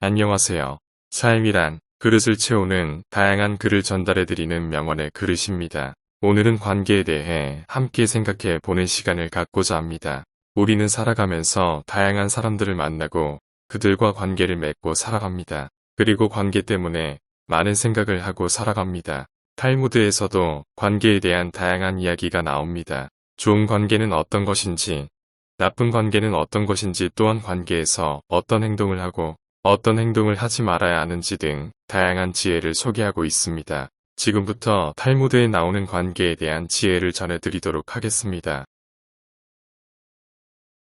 안녕하세요. 삶이란 그릇을 채우는 다양한 글을 전달해드리는 명언의 그릇입니다. 오늘은 관계에 대해 함께 생각해 보는 시간을 갖고자 합니다. 우리는 살아가면서 다양한 사람들을 만나고 그들과 관계를 맺고 살아갑니다. 그리고 관계 때문에 많은 생각을 하고 살아갑니다. 탈무드에서도 관계에 대한 다양한 이야기가 나옵니다. 좋은 관계는 어떤 것인지, 나쁜 관계는 어떤 것인지, 또한 관계에서 어떤 행동을 하고 어떤 행동을 하지 말아야 하는지 등 다양한 지혜를 소개하고 있습니다. 지금부터 탈무드에 나오는 관계에 대한 지혜를 전해드리도록 하겠습니다.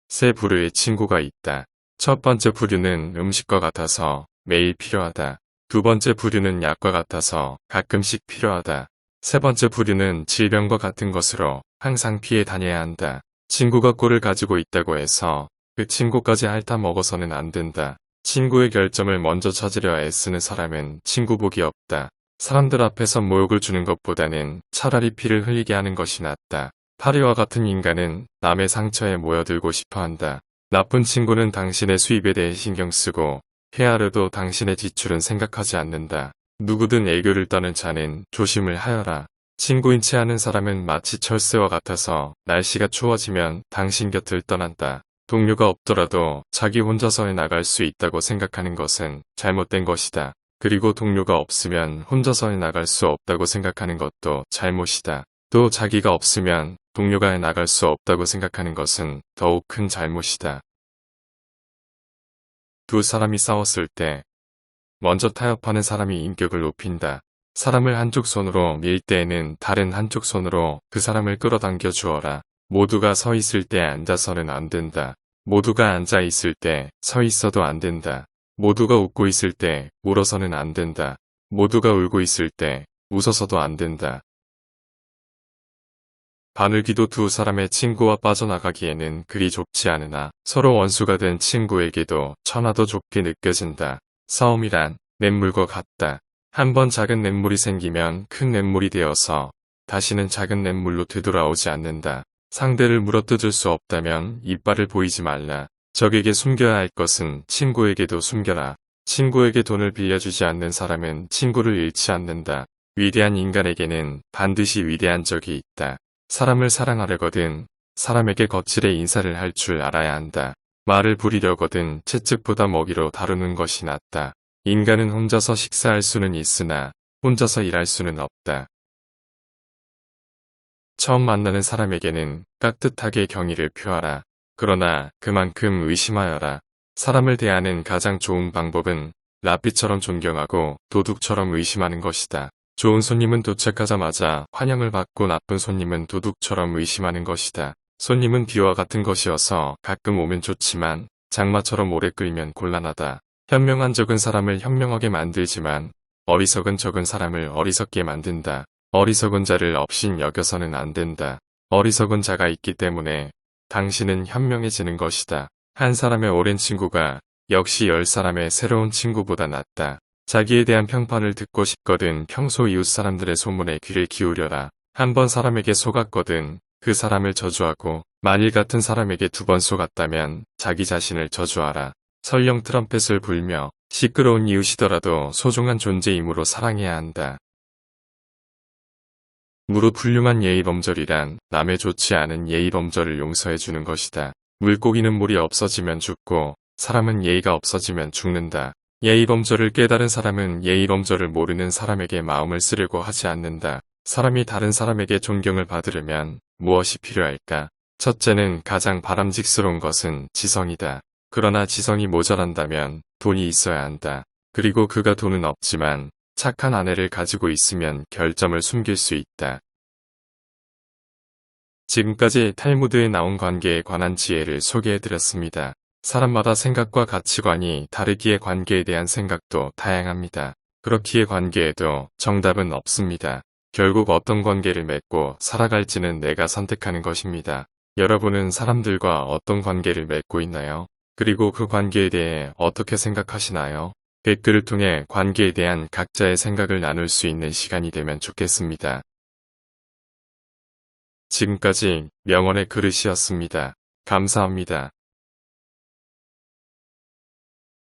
세 부류의 친구가 있다. 첫 번째 부류는 음식과 같아서 매일 필요하다. 두 번째 부류는 약과 같아서 가끔씩 필요하다. 세 번째 부류는 질병과 같은 것으로 항상 피해 다녀야 한다. 친구가 꼴을 가지고 있다고 해서 그 친구까지 핥아 먹어서는 안 된다. 친구의 결점을 먼저 찾으려 애쓰는 사람은 친구 복이 없다. 사람들 앞에서 모욕을 주는 것보다는 차라리 피를 흘리게 하는 것이 낫다. 파리와 같은 인간은 남의 상처에 모여들고 싶어한다. 나쁜 친구는 당신의 수입에 대해 신경 쓰고 헤아려도 당신의 지출은 생각하지 않는다. 누구든 애교를 떠는 자는 조심을 하여라. 친구인 체 하는 사람은 마치 철새와 같아서 날씨가 추워지면 당신 곁을 떠난다. 동료가 없더라도 자기 혼자서 나갈 수 있다고 생각하는 것은 잘못된 것이다. 그리고 동료가 없으면 혼자서 나갈 수 없다고 생각하는 것도 잘못이다. 또 자기가 없으면 동료가 나갈 수 없다고 생각하는 것은 더욱 큰 잘못이다. 두 사람이 싸웠을 때 먼저 타협하는 사람이 인격을 높인다. 사람을 한쪽 손으로 밀 때에는 다른 한쪽 손으로 그 사람을 끌어당겨 주어라. 모두가 서 있을 때 앉아서는 안 된다. 모두가 앉아 있을 때 서 있어도 안 된다. 모두가 웃고 있을 때 울어서는 안 된다. 모두가 울고 있을 때 웃어서도 안 된다. 바늘귀도 두 사람의 친구와 빠져나가기에는 그리 좁지 않으나 서로 원수가 된 친구에게도 천하도 좁게 느껴진다. 싸움이란 냇물과 같다. 한번 작은 냇물이 생기면 큰 냇물이 되어서 다시는 작은 냇물로 되돌아오지 않는다. 상대를 물어뜯을 수 없다면 이빨을 보이지 말라. 적에게 숨겨야 할 것은 친구에게도 숨겨라. 친구에게 돈을 빌려주지 않는 사람은 친구를 잃지 않는다. 위대한 인간에게는 반드시 위대한 적이 있다. 사람을 사랑하려거든 사람에게 거칠게 인사를 할 줄 알아야 한다. 말을 부리려거든 채찍보다 먹이로 다루는 것이 낫다. 인간은 혼자서 식사할 수는 있으나 혼자서 일할 수는 없다. 처음 만나는 사람에게는 깍듯하게 경의를 표하라. 그러나 그만큼 의심하여라. 사람을 대하는 가장 좋은 방법은 랍비처럼 존경하고 도둑처럼 의심하는 것이다. 좋은 손님은 도착하자마자 환영을 받고 나쁜 손님은 도둑처럼 의심하는 것이다. 손님은 비와 같은 것이어서 가끔 오면 좋지만 장마처럼 오래 끌면 곤란하다. 현명한 적은 사람을 현명하게 만들지만 어리석은 적은 사람을 어리석게 만든다. 어리석은 자를 업신 여겨서는 안 된다. 어리석은 자가 있기 때문에 당신은 현명해지는 것이다. 한 사람의 오랜 친구가 역시 10사람의 새로운 친구보다 낫다. 자기에 대한 평판을 듣고 싶거든 평소 이웃 사람들의 소문에 귀를 기울여라. 한 번 사람에게 속았거든 그 사람을 저주하고 만일 같은 사람에게 2번 속았다면 자기 자신을 저주하라. 설령 트럼펫을 불며 시끄러운 이웃이더라도 소중한 존재이므로 사랑해야 한다. 무릇 훌륭한 예의범절이란 남의 좋지 않은 예의범절을 용서해주는 것이다. 물고기는 물이 없어지면 죽고 사람은 예의가 없어지면 죽는다. 예의범절을 깨달은 사람은 예의범절을 모르는 사람에게 마음을 쓰려고 하지 않는다. 사람이 다른 사람에게 존경을 받으려면 무엇이 필요할까? 첫째는 가장 바람직스러운 것은 지성이다. 그러나 지성이 모자란다면 돈이 있어야 한다. 그리고 그가 돈은 없지만 착한 아내를 가지고 있으면 결점을 숨길 수 있다. 지금까지 탈무드에 나온 관계에 관한 지혜를 소개해드렸습니다. 사람마다 생각과 가치관이 다르기에 관계에 대한 생각도 다양합니다. 그렇기에 관계에도 정답은 없습니다. 결국 어떤 관계를 맺고 살아갈지는 내가 선택하는 것입니다. 여러분은 사람들과 어떤 관계를 맺고 있나요? 그리고 그 관계에 대해 어떻게 생각하시나요? 댓글을 통해 관계에 대한 각자의 생각을 나눌 수 있는 시간이 되면 좋겠습니다. 지금까지 명언의 그릇이었습니다. 감사합니다.